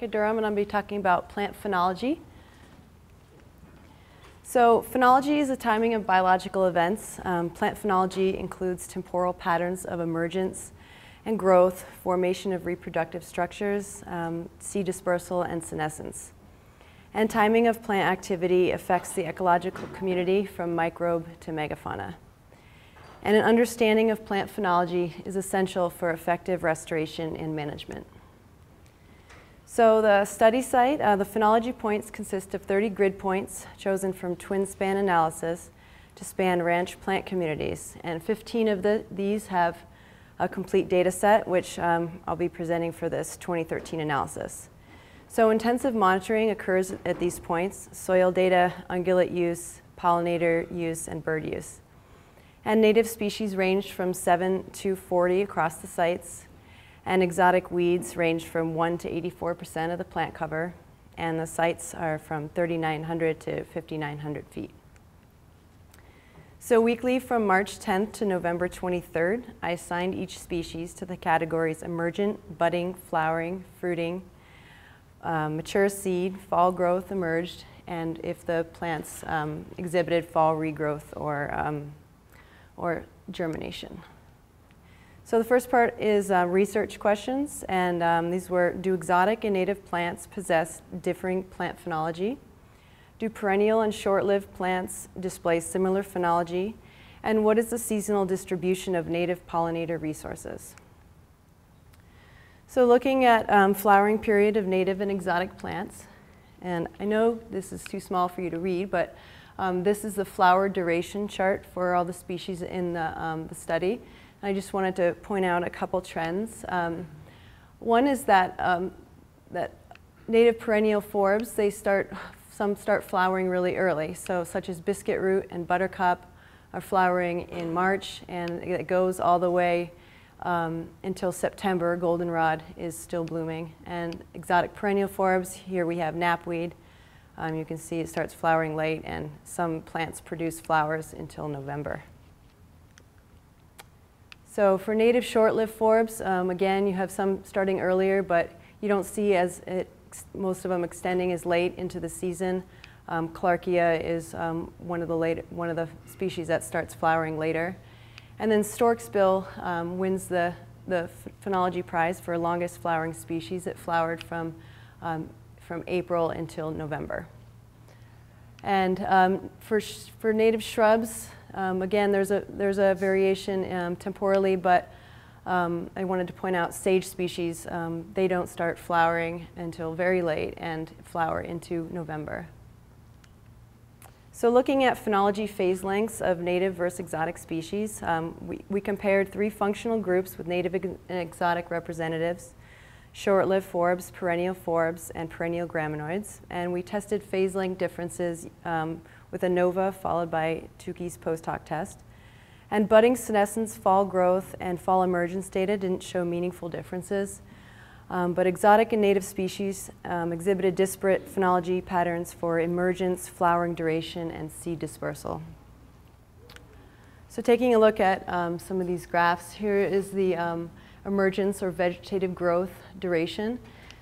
Durham, and I'm going to be talking about plant phenology. So phenology is the timing of biological events. Plant phenology includes temporal patterns of emergence and growth, formation of reproductive structures, seed dispersal, and senescence. And timing of plant activity affects the ecological community from microbe to megafauna. And an understanding of plant phenology is essential for effective restoration and management. So the study site, the phenology points consist of 30 grid points chosen from twin span analysis to span ranch plant communities. And 15 of these have a complete data set, which I'll be presenting for this 2013 analysis. So intensive monitoring occurs at these points: soil data, ungulate use, pollinator use, and bird use. And native species ranged from 7 to 40 across the sites. And exotic weeds range from 1 to 84% of the plant cover, and the sites are from 3,900 to 5,900 feet. So weekly from March 10th to November 23rd, I assigned each species to the categories emergent, budding, flowering, fruiting, mature seed, fall growth emerged, and if the plants exhibited fall regrowth or germination. So the first part is research questions, and these were: do exotic and native plants possess differing plant phenology? Do perennial and short-lived plants display similar phenology? And what is the seasonal distribution of native pollinator resources? So looking at flowering period of native and exotic plants, and I know this is too small for you to read, but this is the flower duration chart for all the species in the study. I just wanted to point out a couple trends. One is that that native perennial forbs, some start flowering really early. So such as biscuit root and buttercup are flowering in March, and it goes all the way until September. Goldenrod is still blooming. And exotic perennial forbs, here we have knapweed. You can see it starts flowering late, and some plants produce flowers until November. So for native short-lived forbs, again, you have some starting earlier, but you don't see most of them extending as late into the season. Clarkia is one of the species that starts flowering later. And then storksbill wins the phenology prize for longest flowering species. It flowered from April until November. And for native shrubs, again, there's a variation temporally, but I wanted to point out sage species. They don't start flowering until very late and flower into November. So looking at phenology phase lengths of native versus exotic species, we compared 3 functional groups with native and exotic representatives: short-lived forbs, perennial forbs, and perennial graminoids. And we tested phase length differences with ANOVA followed by Tukey's post-hoc test. And budding, senescence, fall growth, and fall emergence data didn't show meaningful differences. But exotic and native species exhibited disparate phenology patterns for emergence, flowering duration, and seed dispersal. So taking a look at some of these graphs, here is the emergence or vegetative growth duration.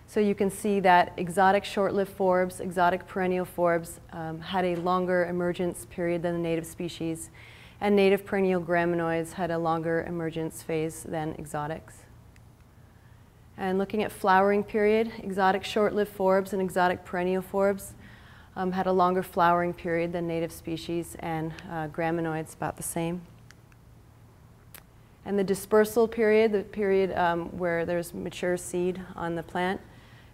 So you can see that exotic short-lived forbs, exotic perennial forbs had a longer emergence period than the native species, and native perennial graminoids had a longer emergence phase than exotics. And looking at flowering period, exotic short-lived forbs and exotic perennial forbs had a longer flowering period than native species, and graminoids about the same. And the dispersal period, the period where there's mature seed on the plant,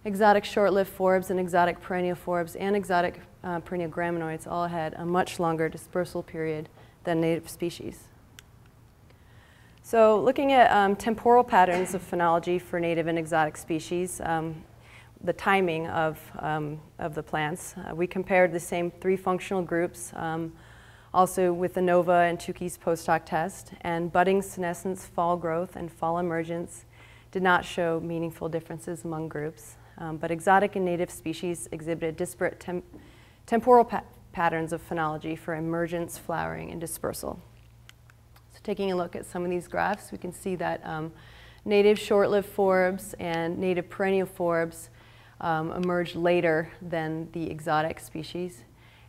exotic short-lived forbs and exotic perennial forbs and exotic perennial graminoids all had a much longer dispersal period than native species. So looking at temporal patterns of phenology for native and exotic species, the timing of the plants, we compared the same 3 functional groups also with ANOVA and Tukey's post-hoc test, and budding, senescence, fall growth, and fall emergence did not show meaningful differences among groups. But exotic and native species exhibited disparate temporal patterns of phenology for emergence, flowering, and dispersal. So taking a look at some of these graphs, we can see that native short-lived forbs and native perennial forbs emerged later than the exotic species,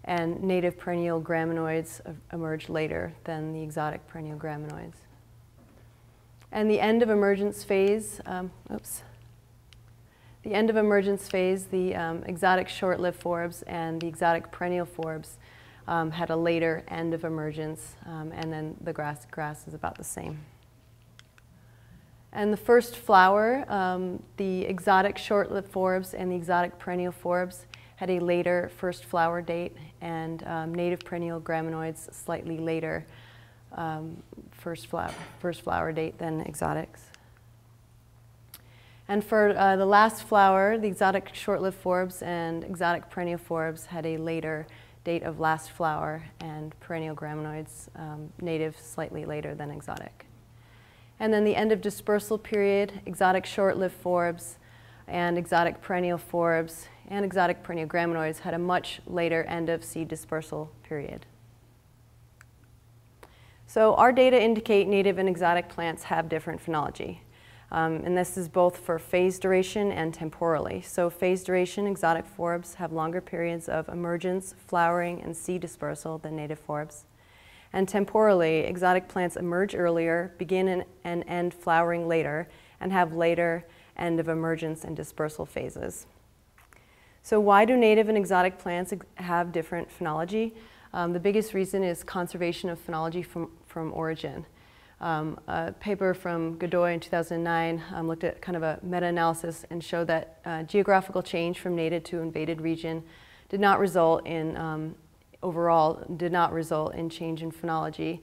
and native perennial graminoids emerged later than the exotic perennial graminoids. And the end of emergence phase, the end of emergence phase, the exotic short-lived forbs and the exotic perennial forbs had a later end of emergence, and then the grass is about the same. And the first flower, the exotic short-lived forbs and the exotic perennial forbs had a later first flower date, and native perennial graminoids slightly later first flower date than exotics. And for the last flower, the exotic short-lived forbs and exotic perennial forbs had a later date of last flower, and perennial graminoids native slightly later than exotic. And then the end of dispersal period, exotic short-lived forbs and exotic perennial forbs and exotic perennial graminoids had a much later end of seed dispersal period. So our data indicate native and exotic plants have different phenology. And this is both for phase duration and temporally. So phase duration, exotic forbs have longer periods of emergence, flowering, and seed dispersal than native forbs. And temporally, exotic plants emerge earlier, begin and end flowering later, and have later end of emergence and dispersal phases. So why do native and exotic plants have different phenology? The biggest reason is conservation of phenology from origin. A paper from Godoy in 2009 looked at kind of a meta-analysis and showed that geographical change from native to invaded region did not result in, overall, did not result in change in phenology.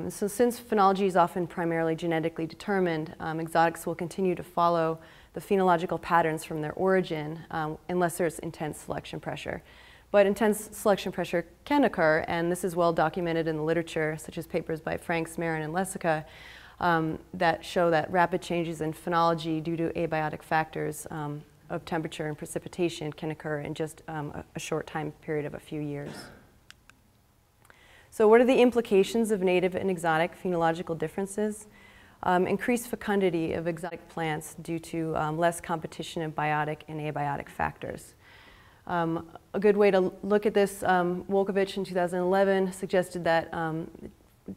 So since phenology is often primarily genetically determined, exotics will continue to follow the phenological patterns from their origin unless there's intense selection pressure. But intense selection pressure can occur, and this is well documented in the literature, such as papers by Franks, Marin, and Lesica, that show that rapid changes in phenology due to abiotic factors of temperature and precipitation can occur in just a short time period of a few years. So what are the implications of native and exotic phenological differences? Increased fecundity of exotic plants due to less competition of biotic and abiotic factors. A good way to look at this, Wolkovich in 2011 suggested that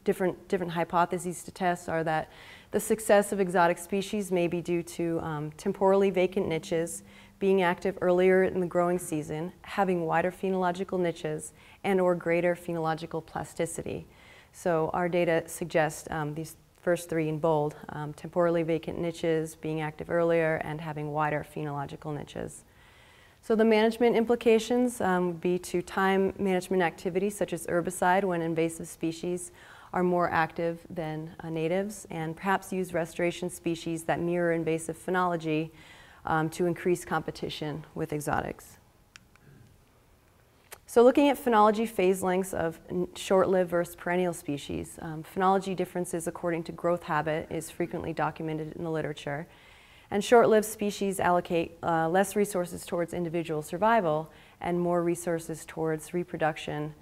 different hypotheses to test are that the success of exotic species may be due to temporally vacant niches, being active earlier in the growing season, having wider phenological niches, and or greater phenological plasticity. So our data suggest these first three in bold, temporally vacant niches, being active earlier, and having wider phenological niches. So the management implications would be to time management activities such as herbicide when invasive species are more active than natives, and perhaps use restoration species that mirror invasive phenology to increase competition with exotics. So looking at phenology phase lengths of short-lived versus perennial species, phenology differences according to growth habit is frequently documented in the literature. And short-lived species allocate less resources towards individual survival and more resources towards reproduction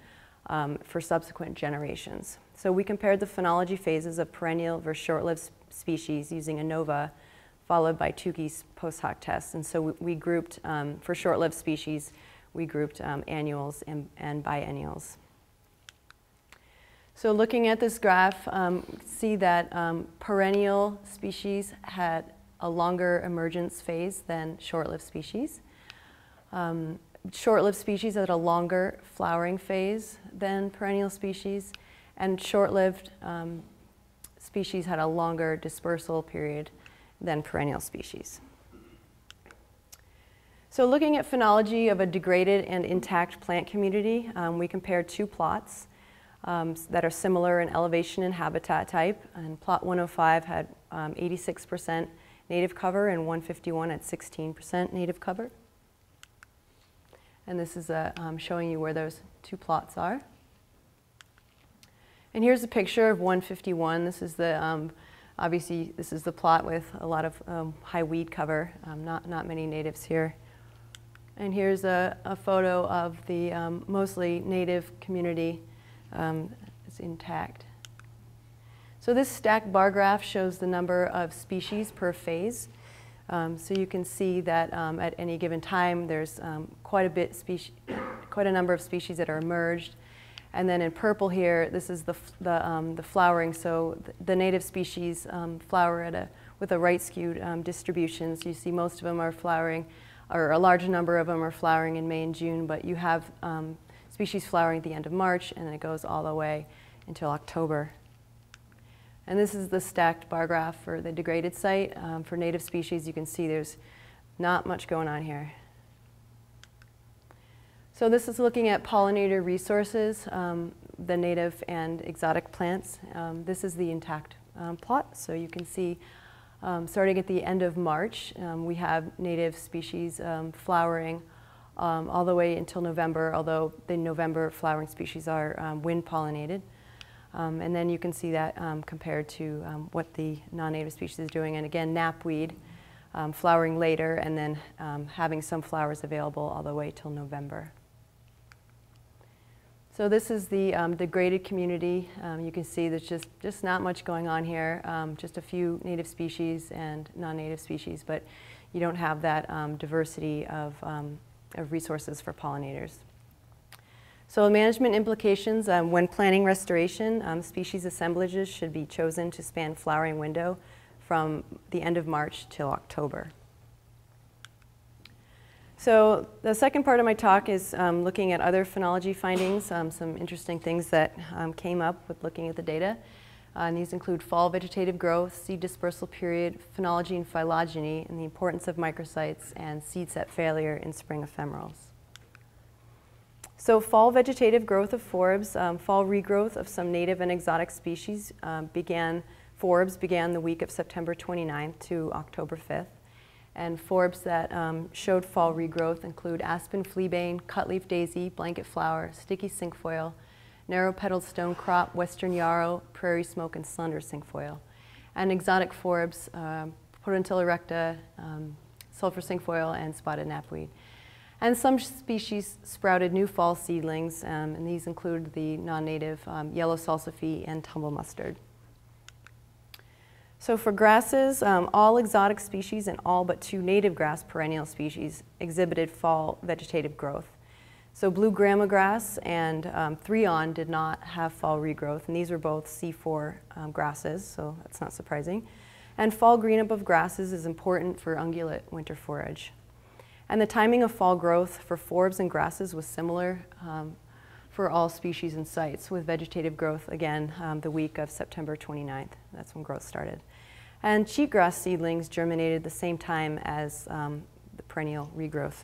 for subsequent generations. So we compared the phenology phases of perennial versus short-lived species using ANOVA, followed by Tukey's post hoc tests. And so we grouped, for short-lived species, we grouped annuals and biennials. So looking at this graph, see that perennial species had a longer emergence phase than short-lived species. Short-lived species had a longer flowering phase than perennial species, and short-lived species had a longer dispersal period than perennial species. So looking at phenology of a degraded and intact plant community, we compared two plots that are similar in elevation and habitat type. And plot 105 had 86% native cover and 151 at 16% native cover. And this is showing you where those two plots are. And here's a picture of 151. This is the, obviously this is the plot with a lot of high weed cover, not many natives here. And here's a photo of the mostly native community. It's intact. So this stacked bar graph shows the number of species per phase. So you can see that at any given time there's quite a number of species that are emerged. And then in purple here, this is the flowering. So the native species flower with a right-skewed distribution. So you see most of them are flowering, or a large number of them are flowering in May and June, but you have species flowering at the end of March, and then it goes all the way until October. And this is the stacked bar graph for the degraded site. For native species, you can see there's not much going on here. So this is looking at pollinator resources, the native and exotic plants. This is the intact plot. So you can see starting at the end of March, we have native species flowering all the way until November, although the November flowering species are wind pollinated. And then you can see that compared to what the non-native species is doing. And again, knapweed flowering later, and then having some flowers available all the way till November. So this is the degraded community. You can see there's just not much going on here, just a few native species and non-native species, but you don't have that diversity of resources for pollinators. So management implications, when planning restoration, species assemblages should be chosen to span flowering window from the end of March till October. So the second part of my talk is looking at other phenology findings, some interesting things that came up with looking at the data. And these include fall vegetative growth, seed dispersal period, phenology and phylogeny, and the importance of microsites, and seed set failure in spring ephemerals. So fall vegetative growth of forbs, fall regrowth of some native and exotic species forbs began the week of September 29th to October 5th. And forbs that showed fall regrowth include aspen fleabane, cutleaf daisy, blanket flower, sticky cinquefoil, narrow-petaled stonecrop, western yarrow, prairie smoke, and slender cinquefoil. And exotic forbs, Potentilla erecta, sulfur cinquefoil, and spotted knapweed. And some species sprouted new fall seedlings, and these include the non-native yellow salsify and tumble mustard. So for grasses, all exotic species and all but 2 native grass perennial species exhibited fall vegetative growth. So blue grama grass and threon did not have fall regrowth, and these were both C4 grasses, so that's not surprising. And fall green up of grasses is important for ungulate winter forage. And the timing of fall growth for forbs and grasses was similar for all species and sites, with vegetative growth, again, the week of September 29th. That's when growth started. And cheatgrass seedlings germinated the same time as the perennial regrowth.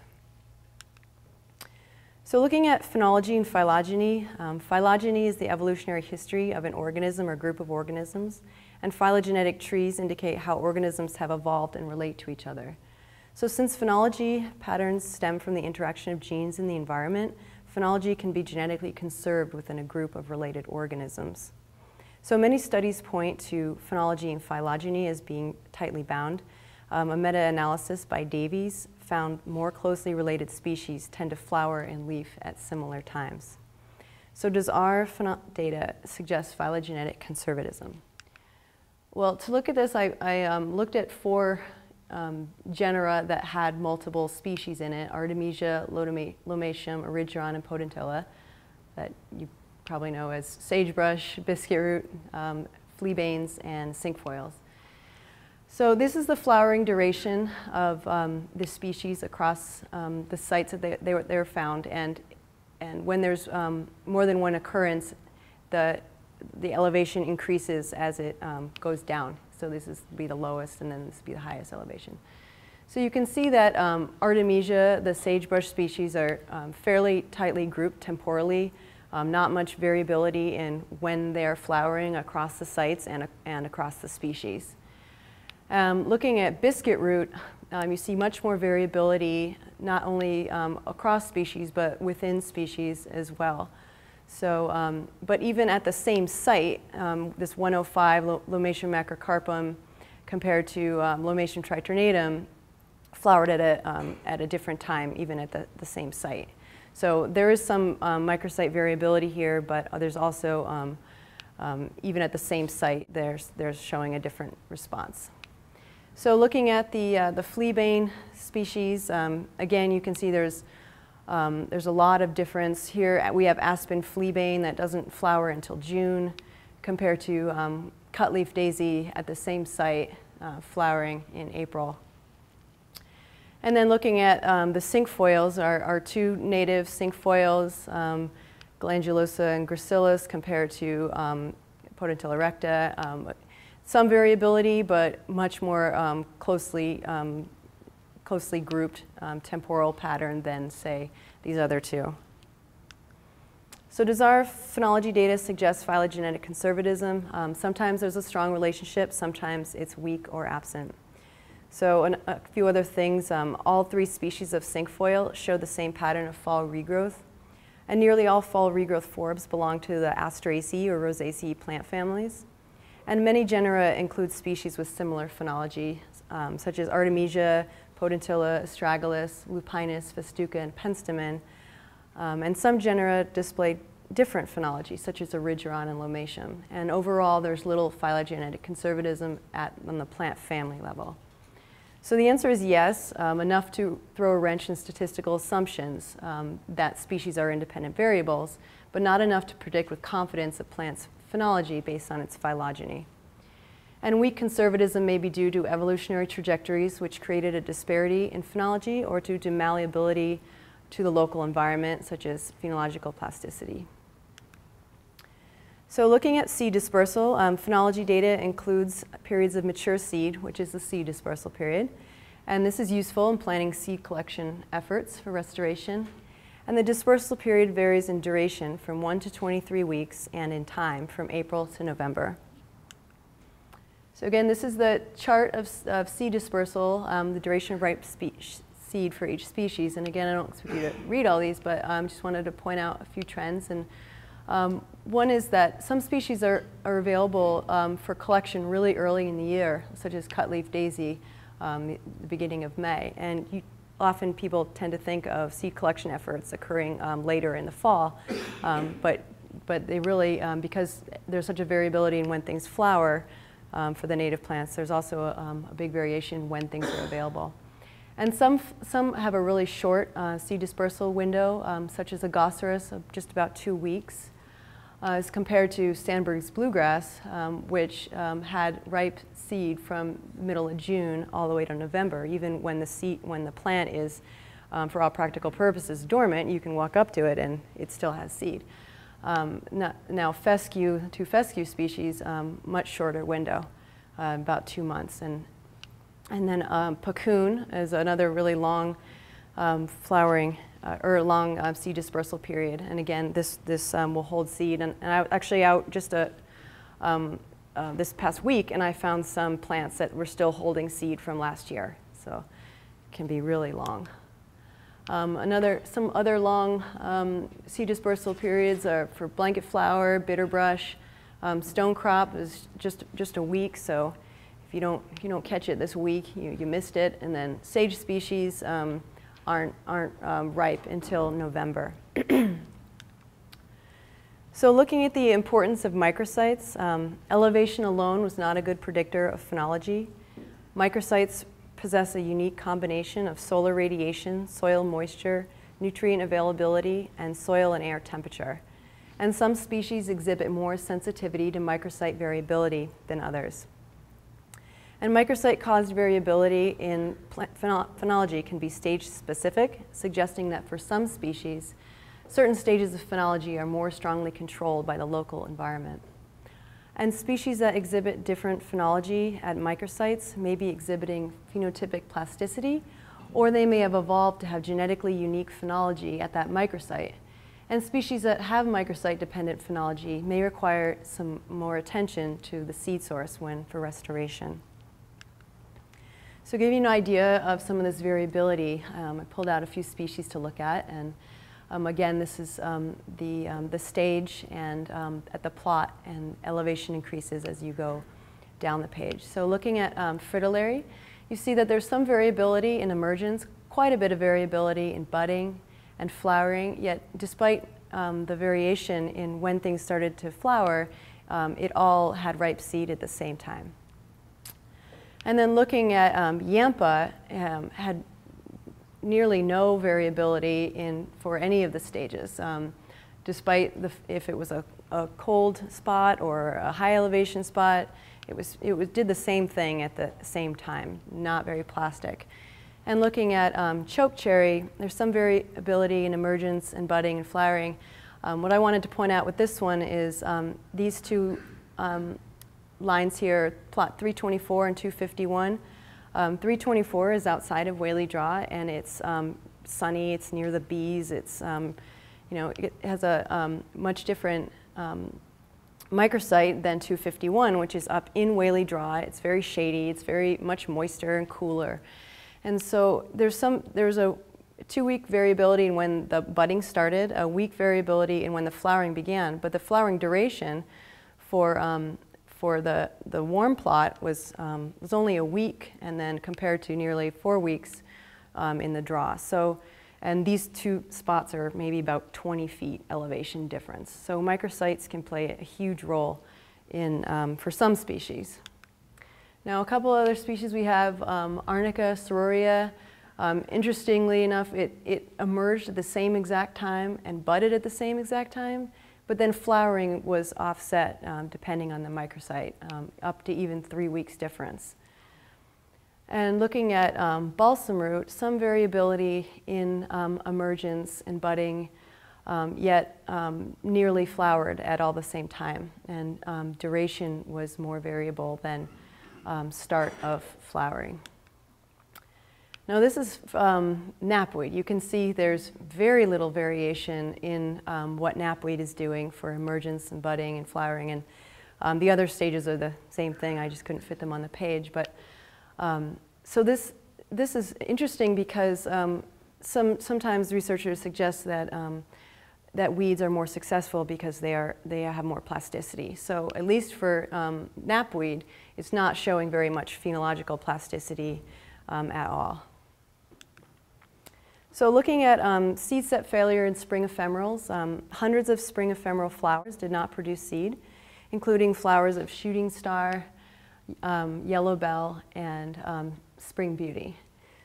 So looking at phenology and phylogeny, phylogeny is the evolutionary history of an organism or group of organisms, and phylogenetic trees indicate how organisms have evolved and relate to each other. So since phenology patterns stem from the interaction of genes in the environment, phenology can be genetically conserved within a group of related organisms. So many studies point to phenology and phylogeny as being tightly bound. A meta-analysis by Davies found more closely related species tend to flower and leaf at similar times. So does our data suggest phylogenetic conservatism? Well, to look at this, I looked at 4 genera that had multiple species in it: Artemisia, Lomaceum, Erigeron, and Potentilla, that you probably know as sagebrush, biscuit root, fleabanes, and cinquefoils. So this is the flowering duration of the species across the sites that they were found, and when there's more than one occurrence, the elevation increases as it goes down. So this is be the lowest, and then this will be the highest elevation. So you can see that Artemisia, the sagebrush species, are fairly tightly grouped temporally. Not much variability in when they're flowering across the sites and across the species. Looking at biscuit root, you see much more variability, not only across species, but within species as well. So, but even at the same site, this 105 Lomaceum macrocarpum compared to Lomaceum tritornatum flowered at a different time, even at the same site. So there is some microsite variability here, but there's also, even at the same site, there's showing a different response. So looking at the fleabane species, again, you can see there's a lot of difference. Here we have aspen fleabane that doesn't flower until June, compared to cutleaf daisy at the same site flowering in April. And then looking at the cinquefoils, our two native cinquefoils, glandulosa and gracilis, compared to potentilla recta. Some variability, but much more closely grouped temporal pattern than, say, these other two. So does our phenology data suggest phylogenetic conservatism? Sometimes there's a strong relationship, sometimes it's weak or absent. So a few other things, all three species of cinquefoil show the same pattern of fall regrowth. And nearly all fall regrowth forbs belong to the Asteraceae or Rosaceae plant families. And many genera include species with similar phenology, such as Artemisia, Potentilla, Astragalus, Lupinus, Festuca, and Penstemon. And some genera display different phenology, such as Erigeron and Lomatium. And overall, there's little phylogenetic conservatism on the plant family level. So the answer is yes, enough to throw a wrench in statistical assumptions that species are independent variables, but not enough to predict with confidence a plant's phenology based on its phylogeny. And weak conservatism may be due to evolutionary trajectories which created a disparity in phenology, or due to malleability to the local environment, such as phenological plasticity. So looking at seed dispersal, phenology data includes periods of mature seed, which is the seed dispersal period. And this is useful in planning seed collection efforts for restoration. And the dispersal period varies in duration from 1 to 23 weeks and in time from April to November. So again, this is the chart of seed dispersal, the duration of ripe seed for each species. And again, I don't expect you to read all these, but just wanted to point out a few trends. And one is that some species are available for collection really early in the year, such as cutleaf daisy, the beginning of May. And often people tend to think of seed collection efforts occurring later in the fall, but they really, because there's such a variability in when things flower for the native plants, there's also a big variation when things are available. And some have a really short seed dispersal window, such as Agosceros, of just about 2 weeks, as compared to Sandberg's bluegrass, which had ripe seed from middle of June all the way to November. Even when the plant is, for all practical purposes, dormant, you can walk up to it and it still has seed. Now fescue, two fescue species, much shorter window, about 2 months. And then Puccoon is another really long flowering or long seed dispersal period. And again, this will hold seed. And I was actually out just this past week, and I found some plants that were still holding seed from last year. So it can be really long. Some other long seed dispersal periods are for blanket flower, bitterbrush. Stonecrop is just a week, so if you don't catch it this week, you missed it. And then sage species aren't ripe until November. So looking at the importance of microsites, elevation alone was not a good predictor of phenology. Microsites possess a unique combination of solar radiation, soil moisture, nutrient availability, and soil and air temperature. And some species exhibit more sensitivity to microsite variability than others. And microsite-caused variability in phenology can be stage-specific, suggesting that for some species, certain stages of phenology are more strongly controlled by the local environment. And species that exhibit different phenology at microsites may be exhibiting phenotypic plasticity, or they may have evolved to have genetically unique phenology at that microsite. And species that have microsite-dependent phenology may require some more attention to the seed source for restoration. So to give you an idea of some of this variability, I pulled out a few species to look at, and again, this is the stage and at the plot, and elevation increases as you go down the page. So looking at fritillary, you see that there's some variability in emergence, quite a bit of variability in budding and flowering, yet despite the variation in when things started to flower, it all had ripe seed at the same time. And then looking at Yampa, had nearly no variability for any of the stages, despite if it was a cold spot or a high elevation spot. It did the same thing at the same time, not very plastic. And looking at chokecherry, there's some variability in emergence and budding and flowering. What I wanted to point out with this one is these two lines here, plot 324 and 251. 324 is outside of Whaley Draw, and it's sunny, it's near the bees, it's, it has a much different microsite than 251, which is up in Whaley Draw. It's very shady, it's very much moister and cooler. And so there's a 2-week variability in when the budding started, a week variability in when the flowering began, but the flowering duration for the warm plot was only a week, and then compared to nearly 4 weeks in the draw. So, and these two spots are maybe about 20 feet elevation difference. So microsites can play a huge role for some species. Now, a couple other species we have, Arnica cerurea. Interestingly enough, it emerged at the same exact time and budded at the same exact time, but then flowering was offset depending on the microsite, up to even 3 weeks difference. And looking at balsam root, some variability in emergence and budding, yet nearly flowered at all the same time. And duration was more variable than start of flowering. Now this is knapweed. You can see there's very little variation in what knapweed is doing for emergence and budding and flowering. And the other stages are the same thing. I just couldn't fit them on the page. But so this is interesting because sometimes researchers suggest that that weeds are more successful because they have more plasticity. So at least for knapweed, it's not showing very much phenological plasticity at all. So looking at seed set failure in spring ephemerals, hundreds of spring ephemeral flowers did not produce seed, including flowers of shooting star, yellow bell, and spring beauty.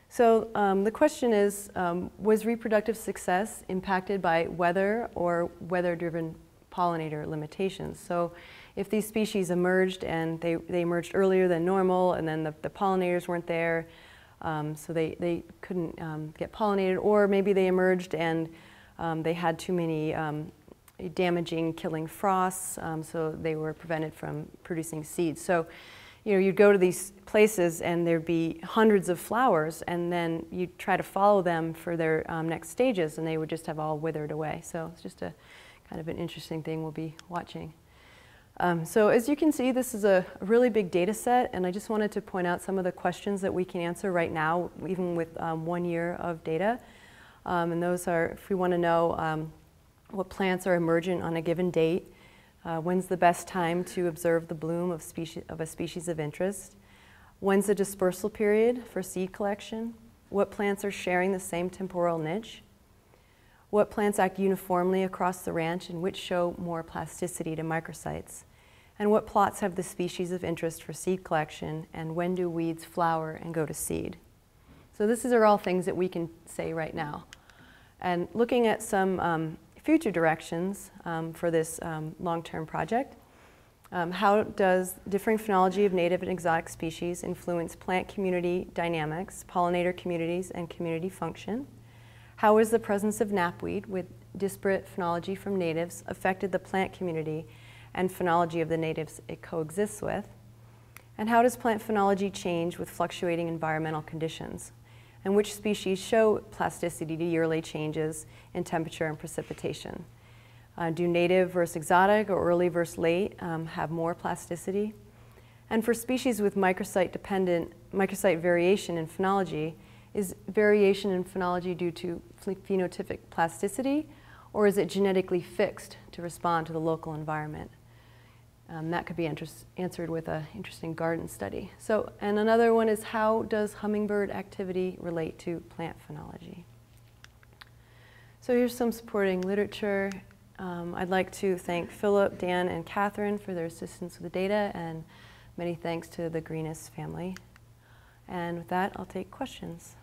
So the question is, was reproductive success impacted by weather or weather-driven pollinator limitations? So if these species emerged and they emerged earlier than normal, and then the pollinators weren't there, so they couldn't get pollinated, or maybe they emerged and they had too many damaging, killing frosts, so they were prevented from producing seeds. So, you'd go to these places and there'd be hundreds of flowers, and then you'd try to follow them for their next stages, and they would just have all withered away. So it's just a kind of an interesting thing we'll be watching. So as you can see, this is a really big data set, and I just wanted to point out some of the questions that we can answer right now, even with 1 year of data. And those are, if we want to know what plants are emergent on a given date, when's the best time to observe the bloom of a species of interest, when's the dispersal period for seed collection, what plants are sharing the same temporal niche, what plants act uniformly across the ranch and which show more plasticity to microsites, and what plots have the species of interest for seed collection, and when do weeds flower and go to seed. So these are all things that we can say right now. And looking at some future directions for this long-term project, how does differing phenology of native and exotic species influence plant community dynamics, pollinator communities, and community function? How has the presence of knapweed with disparate phenology from natives affected the plant community and phenology of the natives it coexists with? And how does plant phenology change with fluctuating environmental conditions? And which species show plasticity to yearly changes in temperature and precipitation? Do native versus exotic or early versus late have more plasticity? And for species with microsite variation in phenology, is variation in phenology due to phenotypic plasticity, or is it genetically fixed to respond to the local environment? That could be answered with an interesting garden study. So, and another one is, how does hummingbird activity relate to plant phenology? So here's some supporting literature. I'd like to thank Philip, Dan, and Catherine for their assistance with the data, and many thanks to the Greenis family. And with that, I'll take questions.